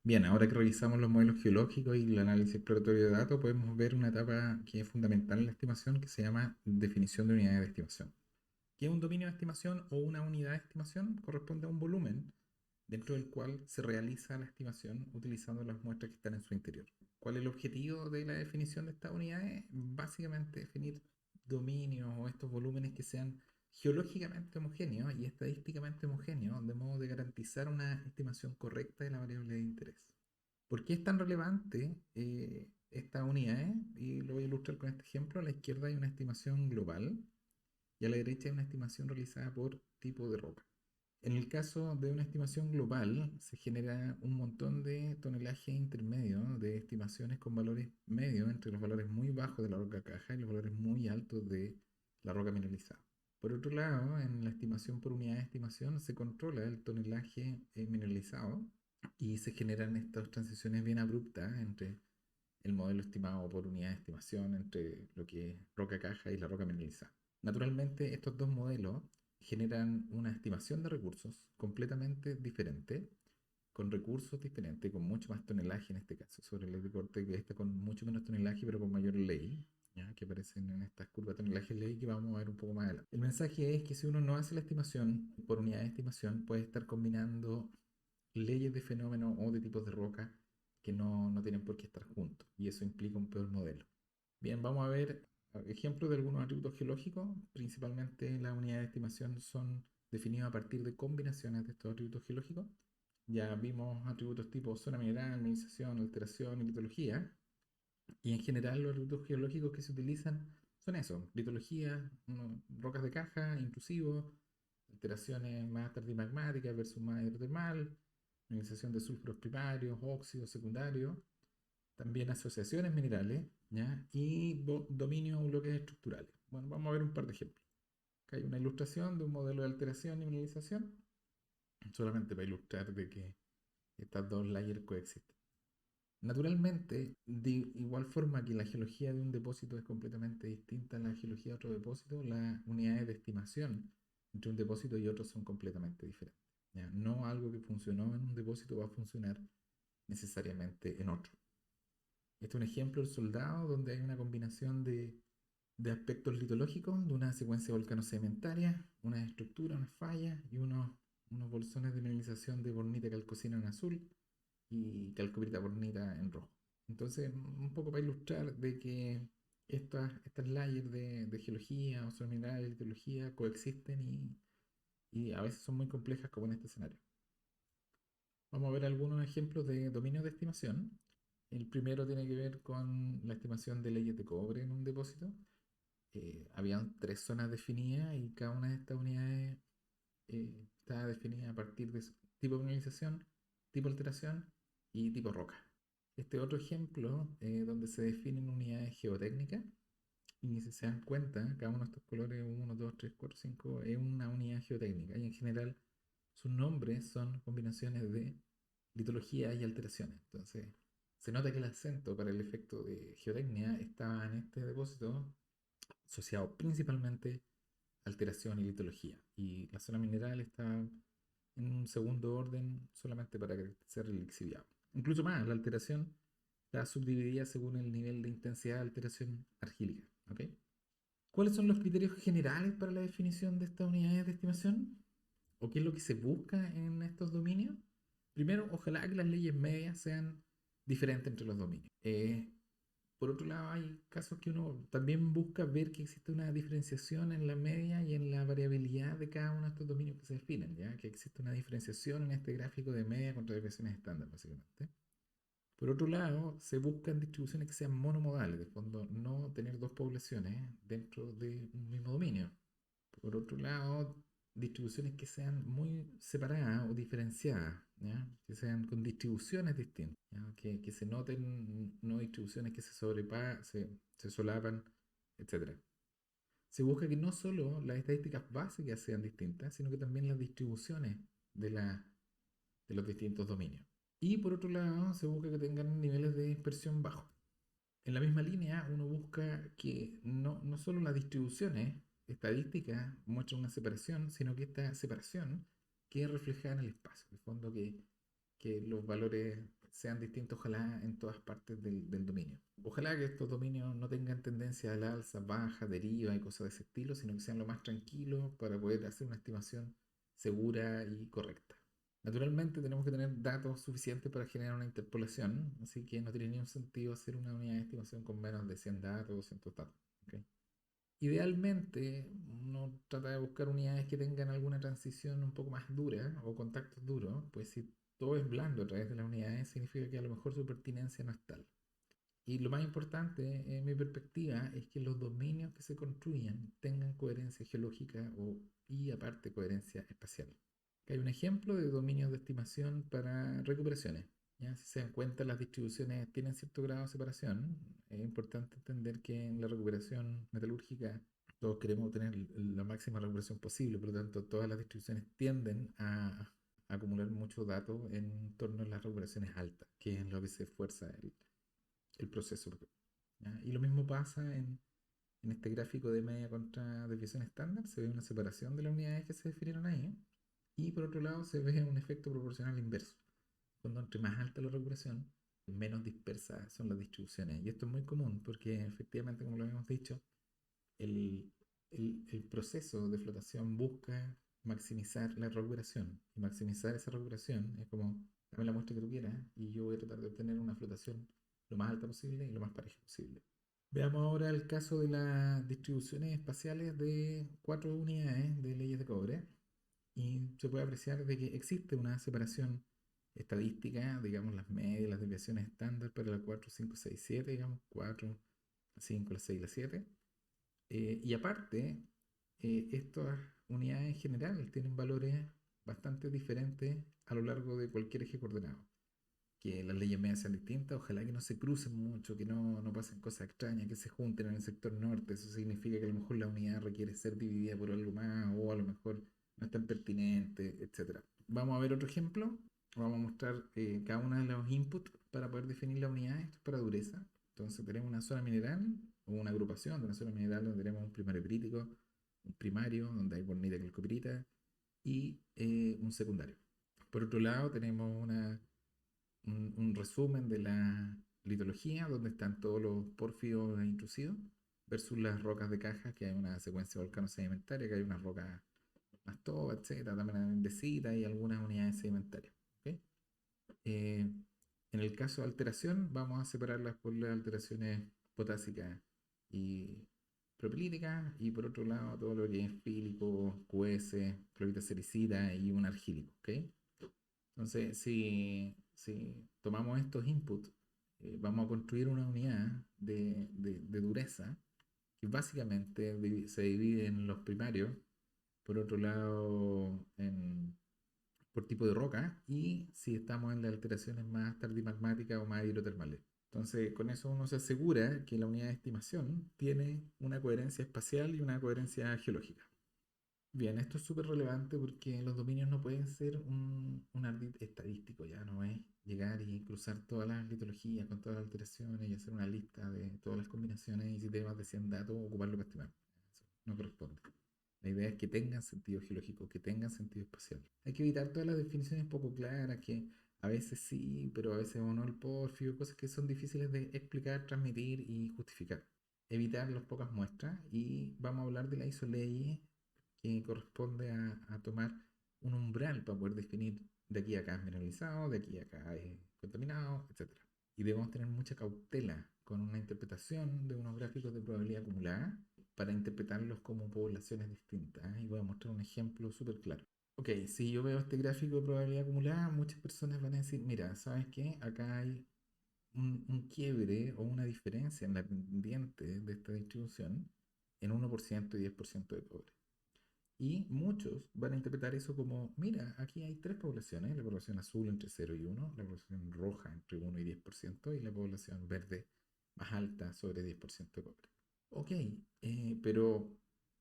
Bien, ahora que revisamos los modelos geológicos y el análisis exploratorio de datos, podemos ver una etapa que es fundamental en la estimación que se llama definición de unidades de estimación. ¿Qué es un dominio de estimación o una unidad de estimación? Corresponde a un volumen dentro del cual se realiza la estimación utilizando las muestras que están en su interior. ¿Cuál es el objetivo de la definición de estas unidades? Básicamente definir dominios o estos volúmenes que sean geológicamente homogéneos y estadísticamente homogéneos, de modo de garantizar una estimación correcta de la variable de interés. ¿Por qué es tan relevante esta unidad? Y lo voy a ilustrar con este ejemplo. A la izquierda hay una estimación global y a la derecha hay una estimación realizada por tipo de roca. En el caso de una estimación global, se genera un montón de tonelaje intermedio de estimaciones con valores medios entre los valores muy bajos de la roca caja y los valores muy altos de la roca mineralizada. Por otro lado, en la estimación por unidad de estimación se controla el tonelaje mineralizado y se generan estas transiciones bien abruptas entre el modelo estimado por unidad de estimación, entre lo que es roca caja y la roca mineralizada. Naturalmente, estos dos modelos generan una estimación de recursos completamente diferente, con recursos diferentes, con mucho más tonelaje en este caso, sobre el de corte que está con mucho menos tonelaje, pero con mayor ley, ¿ya? Que aparecen en estas curvas de tonelaje ley que vamos a ver un poco más adelante. El mensaje es que si uno no hace la estimación por unidad de estimación, puede estar combinando leyes de fenómenos o de tipos de roca que no tienen por qué estar juntos, y eso implica un peor modelo. Bien, vamos a ver ejemplos de algunos atributos geológicos. Principalmente las unidades de estimación son definidas a partir de combinaciones de estos atributos geológicos. Ya vimos atributos tipo zona mineral, mineralización, alteración y litología. Y en general los atributos geológicos que se utilizan son eso: litología, rocas de caja, intrusivos, alteraciones más tardimagmáticas versus más hidrotermal, mineralización de sulfuros primarios, óxidos secundarios, también asociaciones minerales, ¿ya? Y dominio o bloques estructurales. Bueno, vamos a ver un par de ejemplos. Acá hay una ilustración de un modelo de alteración y mineralización, solamente para ilustrar de que estas dos layers coexisten. Naturalmente, de igual forma que la geología de un depósito es completamente distinta a la geología de otro depósito, las unidades de estimación entre un depósito y otro son completamente diferentes. ¿Ya? No algo que funcionó en un depósito va a funcionar necesariamente en otro. Este es un ejemplo del soldado donde hay una combinación de aspectos litológicos, de una secuencia volcano-sedimentaria, una estructura, una falla y unos bolsones de mineralización de bornita calcocina en azul y calcoprita bornita en rojo. Entonces, un poco para ilustrar de que estas layers de geología o son minerales de litología coexisten y a veces son muy complejas como en este escenario. Vamos a ver algunos ejemplos de dominios de estimación. El primero tiene que ver con la estimación de leyes de cobre en un depósito. Habían tres zonas definidas y cada una de estas unidades estaba definida a partir de tipo de mineralización, tipo de alteración y tipo roca. Este otro ejemplo, donde se definen unidades geotécnicas, y si se dan cuenta, cada uno de estos colores, 1, 2, 3, 4, 5, es una unidad geotécnica. Y en general, sus nombres son combinaciones de litología y alteraciones. Entonces, se nota que el acento para el efecto de geotecnia estaba en este depósito asociado principalmente a alteración y litología. Y la zona mineral está en un segundo orden solamente para ser lixiviado. Incluso más, la alteración está subdividida según el nivel de intensidad de alteración argílica. ¿Ok? ¿Cuáles son los criterios generales para la definición de estas unidades de estimación? ¿O qué es lo que se busca en estos dominios? Primero, ojalá que las leyes medias sean diferentes entre los dominios. Por otro lado, hay casos que uno también busca ver que existe una diferenciación en la media y en la variabilidad de cada uno de estos dominios que se definen, ¿ya? Que existe una diferenciación en este gráfico de media contra desviaciones estándar, básicamente. Por otro lado, se buscan distribuciones que sean monomodales, de fondo no tener dos poblaciones dentro de un mismo dominio. Por otro lado, distribuciones que sean muy separadas o diferenciadas, ¿ya? Que sean con distribuciones distintas, ¿ya? Que se noten no distribuciones que se solapan, etcétera. Se busca que no solo las estadísticas básicas sean distintas, sino que también las distribuciones de, de los distintos dominios. Y por otro lado, se busca que tengan niveles de dispersión bajos. En la misma línea, uno busca que no solo las distribuciones estadísticas muestran una separación, sino que esta separación quede reflejada en el espacio. De fondo, que los valores sean distintos, ojalá en todas partes del dominio. Ojalá que estos dominios no tengan tendencia al alza, baja, deriva y cosas de ese estilo, sino que sean lo más tranquilos para poder hacer una estimación segura y correcta. Naturalmente tenemos que tener datos suficientes para generar una interpolación, así que no tiene ningún sentido hacer una unidad de estimación con menos de 100 datos o 200 datos. ¿Ok? Idealmente, uno trata de buscar unidades que tengan alguna transición un poco más dura o contactos duros, pues si todo es blando a través de las unidades, significa que a lo mejor su pertinencia no es tal. Y lo más importante, en mi perspectiva, es que los dominios que se construyan tengan coherencia geológica y aparte coherencia espacial. Acá hay un ejemplo de dominios de estimación para recuperaciones. ¿Ya? Si se dan cuenta, las distribuciones tienen cierto grado de separación. Es importante entender que en la recuperación metalúrgica todos queremos obtener la máxima recuperación posible, por lo tanto todas las distribuciones tienden a acumular muchos datos en torno a las recuperaciones altas, que es lo que se esfuerza el proceso. ¿Ya? Y lo mismo pasa en este gráfico de media contra desviación estándar, se ve una separación de las unidades que se definieron ahí, y por otro lado se ve un efecto proporcional inverso. Cuando entre más alta la recuperación, menos dispersas son las distribuciones. Y esto es muy común porque efectivamente, como lo habíamos dicho, el, el proceso de flotación busca maximizar la recuperación. Y maximizar esa recuperación es como, dame la muestra que tú quieras y yo voy a tratar de obtener una flotación lo más alta posible y lo más pareja posible. Veamos ahora el caso de las distribuciones espaciales de 4 unidades de leyes de cobre. Y se puede apreciar de que existe una separación estadística, digamos las medias, las desviaciones estándar para la 4, 5, 6, 7, digamos 4, la 5, la 6 y la 7. Y aparte, estas unidades en general tienen valores bastante diferentes a lo largo de cualquier eje coordenado. Que las leyes medias sean distintas, ojalá que no se crucen mucho, que no pasen cosas extrañas, que se junten en el sector norte. Eso significa que a lo mejor la unidad requiere ser dividida por algo más, o a lo mejor no es tan pertinente, etcétera. Vamos a ver otro ejemplo. Vamos a mostrar cada uno de los inputs para poder definir la unidad. Esto es para dureza. Entonces tenemos una zona mineral o una agrupación de una zona mineral donde tenemos un primario crítico, un primario donde hay bornita y calcopirita y un secundario. Por otro lado tenemos un resumen de la litología, donde están todos los pórfidos intrusivos, versus las rocas de caja, que hay una secuencia volcano-sedimentaria, que hay unas rocas mastoba, etcétera, también hay andesitas y algunas unidades sedimentarias. ¿Ok? Eh, en el caso de alteración, vamos a separarlas por las alteraciones potásicas y propilíticas, y por otro lado, todo lo que es fílico, QS, clorita sericida y un argílico. ¿Ok? Entonces, si tomamos estos inputs, vamos a construir una unidad de dureza que básicamente se divide en los primarios, por otro lado por tipo de roca, y si estamos en las alteraciones más tardimagmáticas o más hidrotermales. Entonces, con eso uno se asegura que la unidad de estimación tiene una coherencia espacial y una coherencia geológica. Bien, esto es súper relevante porque los dominios no pueden ser un ardid estadístico, ya no es llegar y cruzar todas las litologías con todas las alteraciones y hacer una lista de todas las combinaciones y sistemas de 100 datos, ocuparlo para estimar. Eso no corresponde. La idea es que tengan sentido geológico, que tengan sentido espacial. Hay que evitar todas las definiciones poco claras, que a veces sí, pero a veces o no el porfio, cosas que son difíciles de explicar, transmitir y justificar. Evitar las pocas muestras, y vamos a hablar de la isoley, que corresponde a tomar un umbral para poder definir de aquí a acá es mineralizado, de aquí a acá es contaminado, etcétera. Y debemos tener mucha cautela con una interpretación de unos gráficos de probabilidad acumulada para interpretarlos como poblaciones distintas. Y voy a mostrar un ejemplo súper claro. Ok, si yo veo este gráfico de probabilidad acumulada, muchas personas van a decir, mira, ¿sabes qué? Acá hay un quiebre o una diferencia en la pendiente de esta distribución en 1% y 10% de cobre. Y muchos van a interpretar eso como, mira, aquí hay tres poblaciones, la población azul entre 0 y 1, la población roja entre 1 y 10%, y la población verde más alta sobre 10% de cobre. Ok, pero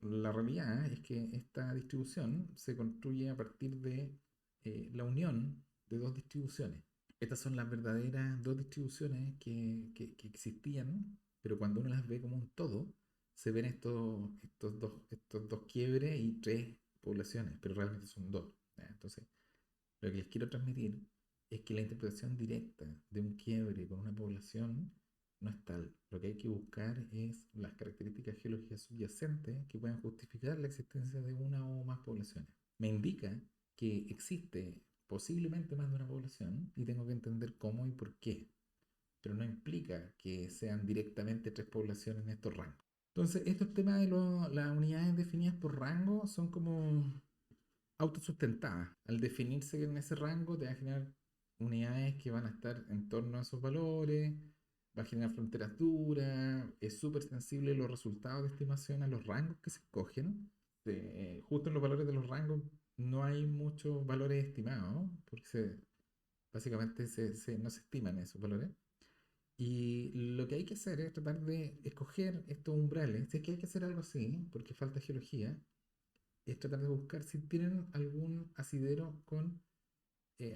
la realidad es que esta distribución se construye a partir de la unión de dos distribuciones. Estas son las verdaderas dos distribuciones que existían, pero cuando uno las ve como un todo, se ven estos dos quiebres y tres poblaciones, pero realmente son dos. ¿Ya? Entonces, lo que les quiero transmitir es que la interpretación directa de un quiebre con una población no es tal. Lo que hay que buscar es las características geológicas subyacentes que puedan justificar la existencia de una o más poblaciones. Me indica que existe posiblemente más de una población y tengo que entender cómo y por qué, pero no implica que sean directamente tres poblaciones en estos rangos. Entonces, estos temas de las unidades definidas por rango son como autosustentadas. Al definirse en ese rango, te va a generar unidades que van a estar en torno a esos valores, va a generar fronteras duras, es súper sensible los resultados de estimación a los rangos que se escogen. Justo en los valores de los rangos no hay muchos valores estimados, ¿no? Porque básicamente no se estiman esos valores. Y lo que hay que hacer es tratar de escoger estos umbrales. Si es que hay que hacer algo así, porque falta geología, es tratar de buscar si tienen algún asidero con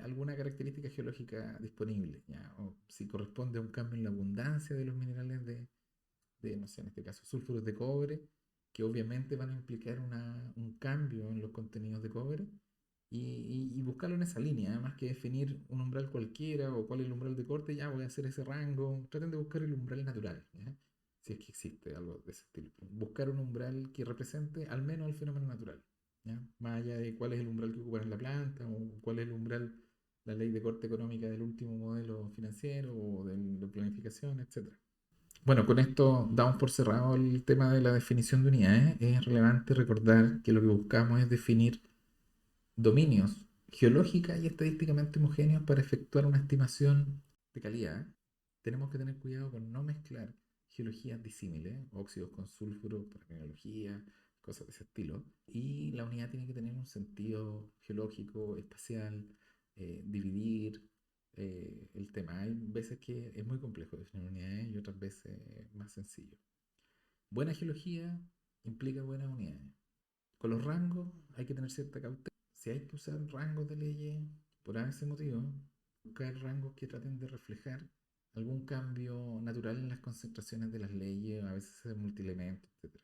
alguna característica geológica disponible, ¿ya? O si corresponde a un cambio en la abundancia de los minerales no sé, en este caso, sulfuros de cobre, que obviamente van a implicar un cambio en los contenidos de cobre, y buscarlo en esa línea, más que definir un umbral cualquiera o cuál es el umbral de corte, ya voy a hacer ese rango. Traten de buscar el umbral natural, ¿ya? Si es que existe algo de ese estilo. Buscar un umbral que represente al menos el fenómeno natural, ¿ya? Más allá de cuál es el umbral que ocupan en la planta o cuál es el umbral, la ley de corte económica del último modelo financiero o de planificación, etcétera. Bueno, con esto damos por cerrado el tema de la definición de unidades. Es relevante recordar que lo que buscamos es definir dominios geológica y estadísticamente homogéneos para efectuar una estimación de calidad. Tenemos que tener cuidado con no mezclar geologías disímiles, óxidos con sulfuro para mineralogía, cosas de ese estilo. Y la unidad tiene que tener un sentido geológico, espacial, dividir el tema. Hay veces que es muy complejo definir unidades y otras veces más sencillo. Buena geología implica buenas unidades. Con los rangos hay que tener cierta cautela. Si hay que usar rangos de leyes, por ese motivo, buscar rangos que traten de reflejar algún cambio natural en las concentraciones de las leyes, a veces es multielemento, etc.